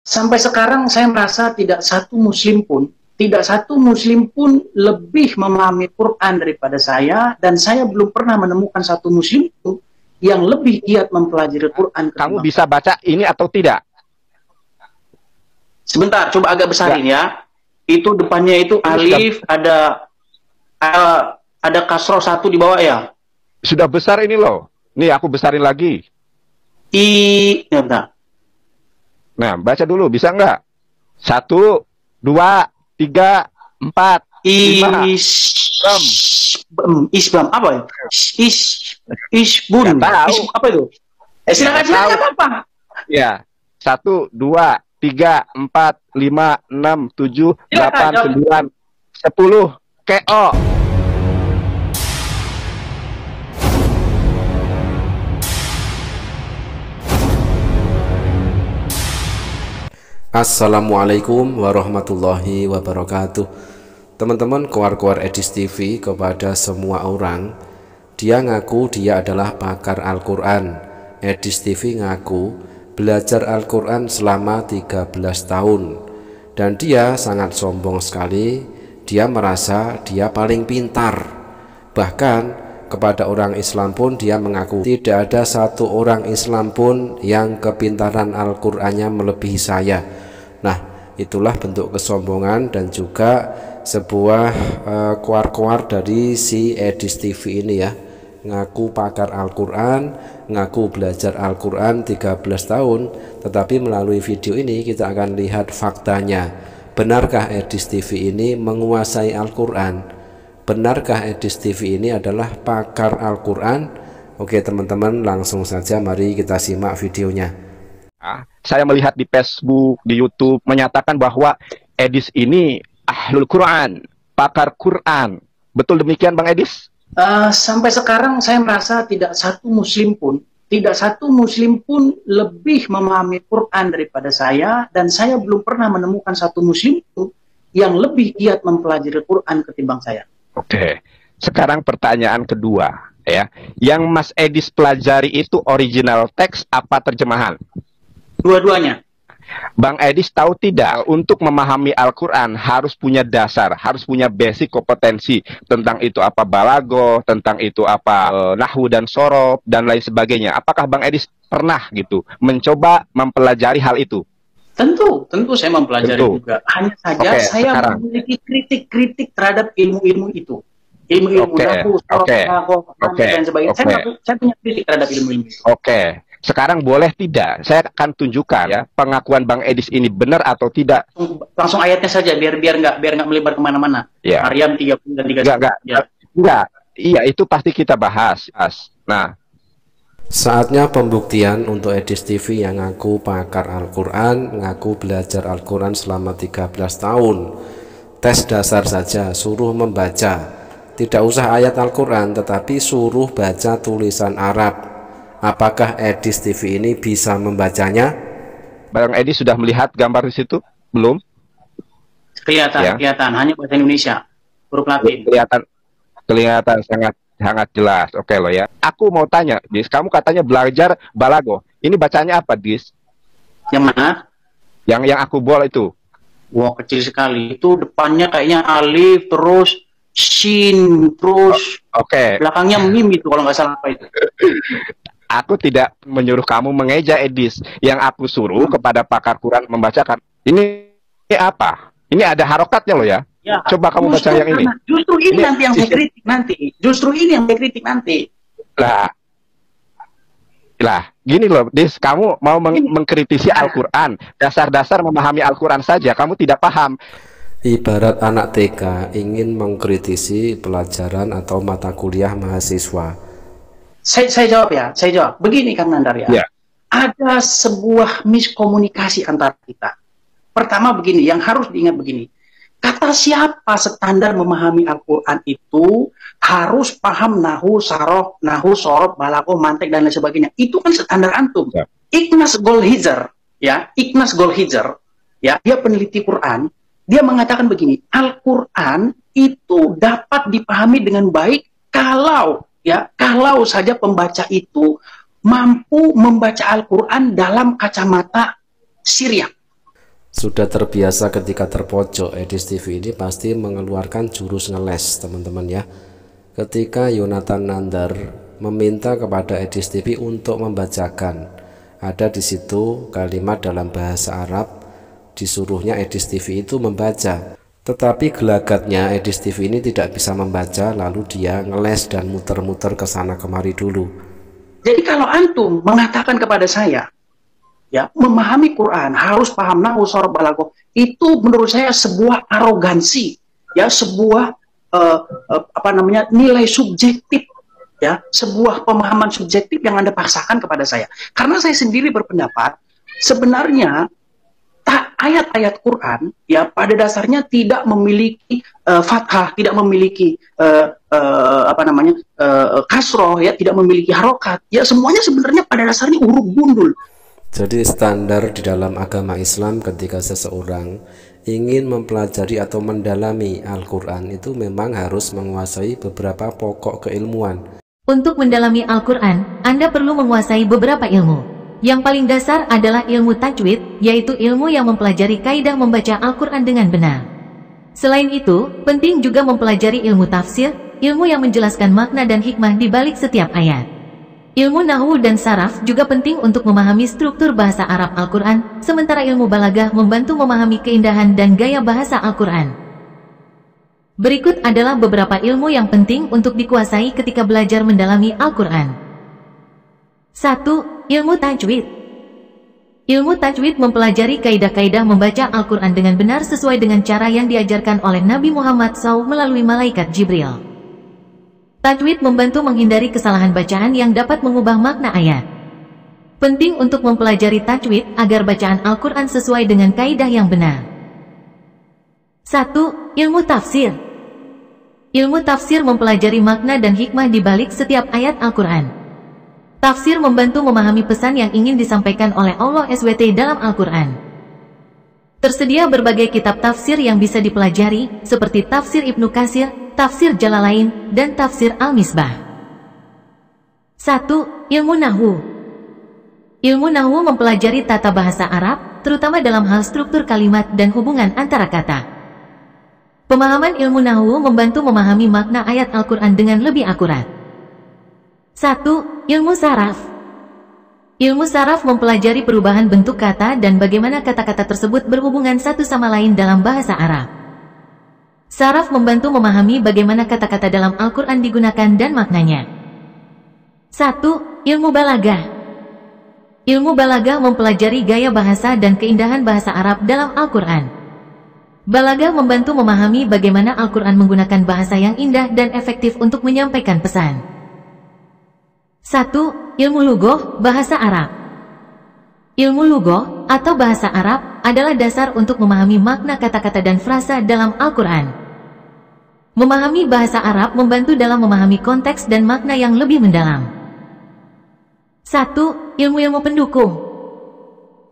Sampai sekarang saya merasa tidak satu muslim pun lebih memahami Quran daripada saya, dan saya belum pernah menemukan satu muslim pun yang lebih giat mempelajari Quran. Kamu bisa baca ini atau tidak? Sebentar, coba agak besarin ya. Itu depannya itu alif, ada kasroh satu di bawah ya. Sudah besar ini loh. Nih aku besarin lagi. Ya bentar. Nah, baca dulu, bisa nggak? 1, 2, 3, 4, 5, 6. Isbam apa ya? Isbun. Apa itu? Silakan apa? Ya. 1, 2, 3, 4, 5, 6, 7, 8, 9, 10. KO. Assalamualaikum warahmatullahi wabarakatuh. Teman-teman, Kuar-Kuar Edis TV, kepada semua orang, dia ngaku dia adalah pakar Al-Quran. Edis TV ngaku belajar Al-Quran selama 13 tahun, dan dia sangat sombong sekali. Dia merasa dia paling pintar. Bahkan kepada orang Islam pun dia mengaku tidak ada satu orang Islam pun yang kepintaran Al-Qurannya melebihi saya. Nah, itulah bentuk kesombongan dan juga sebuah kuar-kuar dari si Edis TV ini ya. Ngaku pakar Al-Quran, ngaku belajar Al-Quran 13 tahun, tetapi melalui video ini kita akan lihat faktanya. Benarkah Edis TV ini menguasai Al-Quran? Benarkah Edis TV ini adalah pakar Al-Quran? Oke teman-teman, langsung saja mari kita simak videonya. Saya melihat di Facebook, di YouTube menyatakan bahwa Edis ini ahlul Quran, pakar Quran. Betul demikian Bang Edis? Sampai sekarang saya merasa tidak satu muslim pun lebih memahami Quran daripada saya, dan saya belum pernah menemukan satu muslim pun yang lebih giat mempelajari Quran ketimbang saya. Oke. Sekarang pertanyaan kedua ya. Yang Mas Edis pelajari itu original teks apa terjemahan? Dua-duanya. Bang Edis tahu tidak, untuk memahami Al-Quran harus punya dasar, harus punya basic kompetensi tentang itu apa balago, tentang itu apa nahwu dan sorob dan lain sebagainya. Apakah Bang Edis pernah gitu mencoba mempelajari hal itu? Tentu saya mempelajari juga. Hanya saja saya memiliki kritik terhadap ilmu-ilmu itu. Ilmu-ilmu nahwu, sorob, dan sebagainya. Saya punya kritik terhadap ilmu-ilmu itu. Sekarang boleh tidak saya akan tunjukkan ya pengakuan Bang Edis ini benar atau tidak. Langsung ayatnya saja biar nggak melebar kemana-mana. Ya. Maryam 30 dan 31. Enggak. Iya, itu pasti kita bahas. Nah, saatnya pembuktian untuk Edis TV yang ngaku pakar Al-Quran, ngaku belajar Al-Quran selama 13 tahun. Tes dasar saja, suruh membaca. Tidak usah ayat Al-Quran, tetapi suruh baca tulisan Arab. Apakah Edis TV ini bisa membacanya? Bang Edis sudah melihat gambar di situ? Belum? Kelihatan. Hanya bahasa Indonesia, huruf Latin. Kelihatan sangat jelas. Oke loh ya. Aku mau tanya, Dis, kamu katanya belajar balago. Ini bacanya apa, Dis? Yang mana? Yang aku bawa itu. Wah, kecil sekali. Itu depannya kayaknya alif, terus shin, terus belakangnya mim itu kalau nggak salah apa itu. Aku tidak menyuruh kamu mengeja Edis. Yang aku suruh kepada pakar Quran membacakan. Ini apa? Ini ada harokatnya loh ya. Coba kamu baca yang ini. Justru ini nanti yang saya kritik nanti. Lah, gini loh, Dis, kamu mau mengkritisi Al-Quran. Dasar-dasar memahami Al-Quran saja, kamu tidak paham. Ibarat anak TK ingin mengkritisi pelajaran atau mata kuliah mahasiswa. Saya jawab. Begini Kang Nandar ya. Ada sebuah miskomunikasi antara kita. Pertama begini, yang harus diingat begini. Kata siapa standar memahami Al-Quran itu harus paham nahwu, sorob, balaghah, mantek dan lain sebagainya. Itu kan standar antum. Ikhnas Golhizer, ya, dia peneliti Quran, dia mengatakan begini, Al-Quran itu dapat dipahami dengan baik kalau saja pembaca itu mampu membaca Al-Quran dalam kacamata Syriah. Sudah terbiasa ketika terpojok, Edis TV ini pasti mengeluarkan jurus ngeles teman-teman ya. Ketika Yonatan Nandar meminta kepada Edis TV untuk membacakan, ada di situ kalimat dalam bahasa Arab, disuruhnya Edis TV itu membaca. Tetapi gelagatnya Edis TV ini tidak bisa membaca, lalu dia ngeles dan muter-muter ke sana kemari dulu. Jadi kalau antum mengatakan kepada saya, ya, memahami Quran harus paham nahwu, sorof, balaghah, itu menurut saya sebuah arogansi, ya, sebuah nilai subjektif, ya, sebuah pemahaman subjektif yang Anda paksakan kepada saya. Karena saya sendiri berpendapat sebenarnya ayat-ayat Quran, ya, pada dasarnya tidak memiliki fathah, tidak memiliki kasroh, ya, tidak memiliki harokat, ya, semuanya sebenarnya pada dasarnya huruf gundul. Jadi standar di dalam agama Islam ketika seseorang ingin mempelajari atau mendalami Al-Quran itu memang harus menguasai beberapa pokok keilmuan. Untuk mendalami Al-Quran, Anda perlu menguasai beberapa ilmu. Yang paling dasar adalah ilmu tajwid, yaitu ilmu yang mempelajari kaidah membaca Al-Quran dengan benar. Selain itu, penting juga mempelajari ilmu tafsir, ilmu yang menjelaskan makna dan hikmah di balik setiap ayat. Ilmu nahwu dan saraf juga penting untuk memahami struktur bahasa Arab Al-Quran, sementara ilmu balaghah membantu memahami keindahan dan gaya bahasa Al-Quran. Berikut adalah beberapa ilmu yang penting untuk dikuasai ketika belajar mendalami Al-Quran. 1. Ilmu tajwid. Ilmu tajwid mempelajari kaidah-kaidah membaca Al-Quran dengan benar sesuai dengan cara yang diajarkan oleh Nabi Muhammad SAW melalui malaikat Jibril. Tajwid membantu menghindari kesalahan bacaan yang dapat mengubah makna ayat. Penting untuk mempelajari tajwid agar bacaan Al-Quran sesuai dengan kaidah yang benar. 1. Ilmu tafsir. Ilmu tafsir mempelajari makna dan hikmah di balik setiap ayat Al-Quran. Tafsir membantu memahami pesan yang ingin disampaikan oleh Allah SWT dalam Al-Quran. Tersedia berbagai kitab tafsir yang bisa dipelajari, seperti Tafsir Ibnu Katsir, Tafsir Jalalain, dan Tafsir Al-Misbah. 1. Ilmu nahwu. Ilmu nahwu mempelajari tata bahasa Arab, terutama dalam hal struktur kalimat dan hubungan antara kata. Pemahaman ilmu nahwu membantu memahami makna ayat Al-Quran dengan lebih akurat. 1. Ilmu saraf. Ilmu saraf mempelajari perubahan bentuk kata dan bagaimana kata-kata tersebut berhubungan satu sama lain dalam bahasa Arab. Saraf membantu memahami bagaimana kata-kata dalam Al-Quran digunakan dan maknanya. 1. Ilmu balaghah. Ilmu balaghah mempelajari gaya bahasa dan keindahan bahasa Arab dalam Al-Quran. Balaghah membantu memahami bagaimana Al-Quran menggunakan bahasa yang indah dan efektif untuk menyampaikan pesan. 1. Ilmu lughah, bahasa Arab. Ilmu lughah atau bahasa Arab adalah dasar untuk memahami makna kata-kata dan frasa dalam Al-Quran. Memahami bahasa Arab membantu dalam memahami konteks dan makna yang lebih mendalam. 1. Ilmu-ilmu pendukung.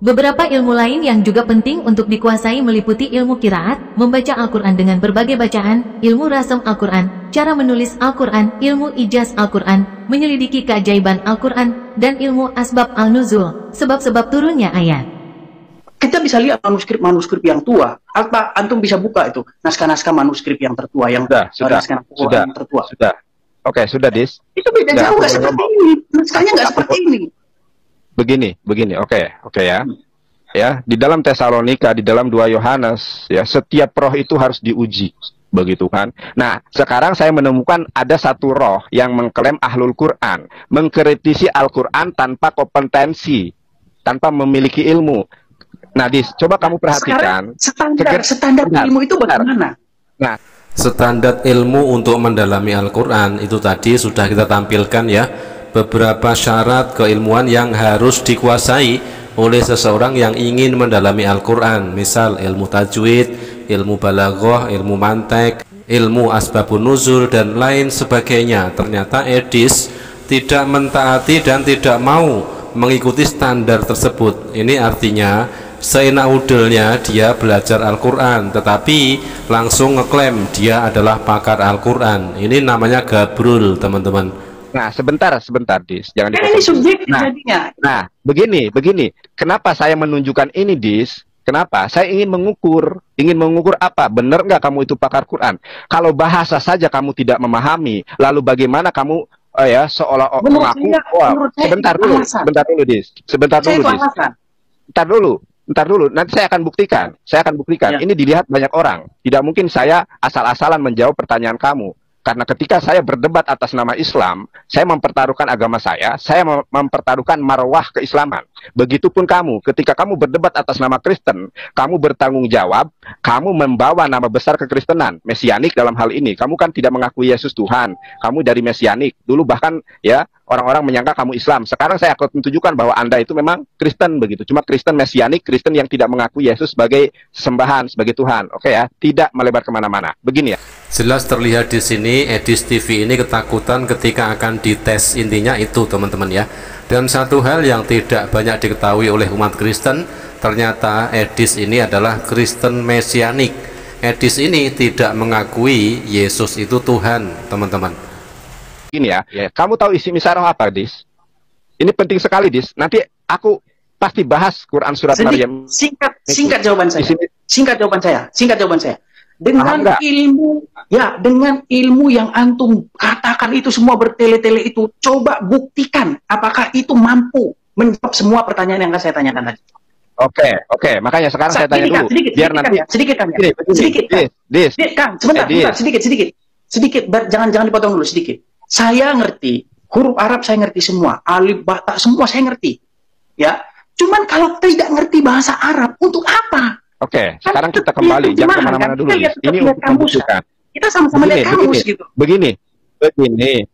Beberapa ilmu lain yang juga penting untuk dikuasai meliputi ilmu qiraat, membaca Al-Quran dengan berbagai bacaan, ilmu rasam Al-Quran, cara menulis Al-Quran, ilmu ijaz Al-Quran, menyelidiki keajaiban Al-Quran, dan ilmu asbab al-nuzul, sebab-sebab turunnya ayat. Kita bisa lihat manuskrip yang tua. Antum bisa buka itu naskah-naskah manuskrip yang tertua, yang sudah, yang tertua. Sudah. Oke, sudah, Dis. Itu beda jauh, nggak seperti ini. Naskahnya nggak seperti ini. Begini, oke ya. Ya, di dalam Tesalonika, di dalam 2 Yohanes, ya, setiap roh itu harus diuji, begitu kan? Nah, sekarang saya menemukan ada satu roh yang mengklaim ahlul Quran, mengkritisi Al-Quran tanpa kompetensi, tanpa memiliki ilmu. Nah, Dis, coba kamu perhatikan. Standar ilmu itu bagaimana? Nah, standar ilmu untuk mendalami Al-Quran itu tadi sudah kita tampilkan ya. Beberapa syarat keilmuan yang harus dikuasai oleh seseorang yang ingin mendalami Al-Quran. Misal ilmu tajwid, ilmu balaghah, ilmu mantek, ilmu asbabun nuzul, dan lain sebagainya. Ternyata Edis tidak mentaati dan tidak mau mengikuti standar tersebut. Ini artinya seenak udelnya dia belajar Al-Quran, tetapi langsung ngeklaim dia adalah pakar Al-Quran. Ini namanya gabrul, teman-teman. Nah, sebentar, Dis. Jangan ini subjektif jadinya. Nah, begini. Kenapa saya menunjukkan ini, Dis? Kenapa? Saya ingin mengukur apa? Benar nggak kamu itu pakar Quran? Kalau bahasa saja kamu tidak memahami, lalu bagaimana kamu seolah-olah mengaku? Sebentar dulu, sebentar dulu. Nanti saya akan buktikan. Ya. Ini dilihat banyak orang. Tidak mungkin saya asal-asalan menjawab pertanyaan kamu. Karena ketika saya berdebat atas nama Islam, saya mempertaruhkan agama saya mempertaruhkan marwah keislaman. Begitupun kamu, ketika kamu berdebat atas nama Kristen, kamu bertanggung jawab, kamu membawa nama besar kekristenan, Mesianik dalam hal ini. Kamu kan tidak mengakui Yesus Tuhan, kamu dari Mesianik. Dulu bahkan orang-orang menyangka kamu Islam. Sekarang saya akan menunjukkan bahwa Anda itu memang Kristen begitu. Cuma Kristen Mesianik, Kristen yang tidak mengakui Yesus sebagai sembahan, sebagai Tuhan. Oke ya, tidak melebar kemana-mana. Begini ya. Jelas terlihat di sini Edis TV ini ketakutan ketika akan dites, intinya itu teman-teman ya. Dan satu hal yang tidak banyak diketahui oleh umat Kristen, ternyata Edis ini adalah Kristen Mesianik. Edis ini tidak mengakui Yesus itu Tuhan, teman-teman. Ini ya, kamu tahu isi Misaroh apa, Dis? Ini penting sekali, Dis. Nanti aku pasti bahas Quran surat Maryam. Singkat jawaban saya. Dengan ilmu yang antum katakan itu semua bertele-tele itu, coba buktikan apakah itu mampu menjawab semua pertanyaan yang akan saya tanyakan tadi. Oke. Makanya sekarang saya tanya dulu. Sedikit, jangan dipotong dulu sedikit. Saya ngerti huruf Arab, saya ngerti semua, alif, ba, ta, semua saya ngerti. Ya, cuman kalau tidak ngerti bahasa Arab, untuk apa? Oke, sekarang kita kembali, jangan kemana-mana dulu. Ini untuk membuktikan. Kita sama-sama lihat kamus gitu. Begini.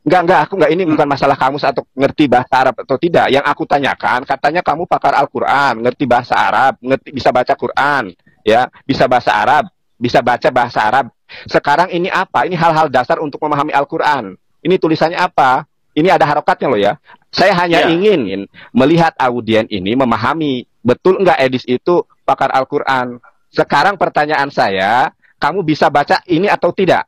Enggak, ini bukan masalah kamus atau ngerti bahasa Arab atau tidak. Yang aku tanyakan, katanya kamu pakar Al-Quran, ngerti bahasa Arab, bisa baca Quran, ya, bisa bahasa Arab, bisa baca bahasa Arab. Sekarang ini apa? Ini hal-hal dasar untuk memahami Al-Quran. Ini tulisannya apa? Ini ada harokatnya loh ya. Saya hanya ingin melihat audien ini memahami betul enggak Edis itu pakar Al-Quran. Sekarang pertanyaan saya, kamu bisa baca ini atau tidak?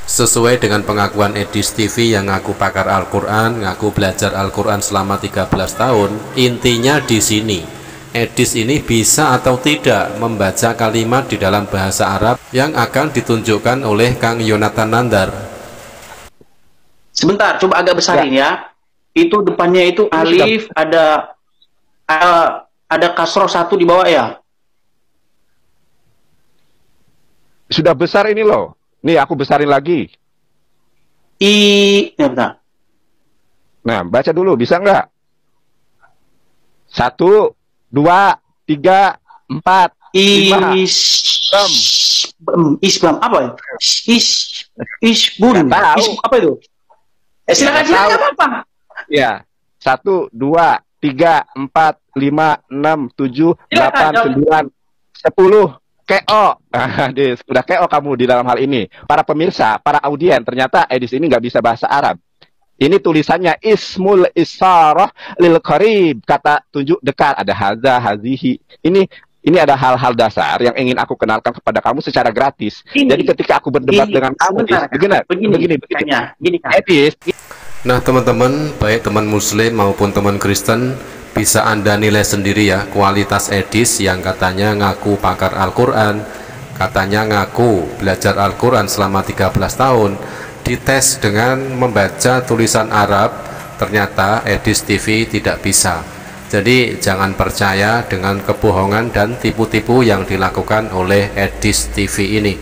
Sesuai dengan pengakuan Edis TV yang ngaku pakar Al-Quran, ngaku belajar Al-Quran selama 13 tahun, intinya di sini, Edis ini bisa atau tidak membaca kalimat di dalam bahasa Arab yang akan ditunjukkan oleh Kang Yonatan Nandar. Sebentar, coba agak besarin ya. Itu depannya itu alif, ada kasroh 1 di bawah ya. Sudah besar ini loh. Nih aku besarin lagi. Bentar. Nah, baca dulu, bisa nggak? 1, 2, 3, 4, 5. Isbam apa ya? Isbun. Apa itu? Silakan apa? Ya. 1, 2, 3, 4, 5, 6, 7, 8, 9, 10. KO. Dis, udah KO kamu di dalam hal ini. Para pemirsa, para audien, ternyata Edis ini nggak bisa bahasa Arab. Ini tulisannya ismul isarah lil qarib, kata tunjuk dekat, ada hadza, hazihi. Ini ada hal-hal dasar yang ingin aku kenalkan kepada kamu secara gratis. Jadi ketika aku berdebat dengan kamu, begini. Edis. Nah teman-teman, baik teman muslim maupun teman Kristen, bisa Anda nilai sendiri ya kualitas Edis yang katanya ngaku pakar Al-Quran, katanya ngaku belajar Al-Quran selama 13 tahun, dites dengan membaca tulisan Arab, ternyata Edis TV tidak bisa. Jadi jangan percaya dengan kebohongan dan tipu-tipu yang dilakukan oleh Edis TV ini.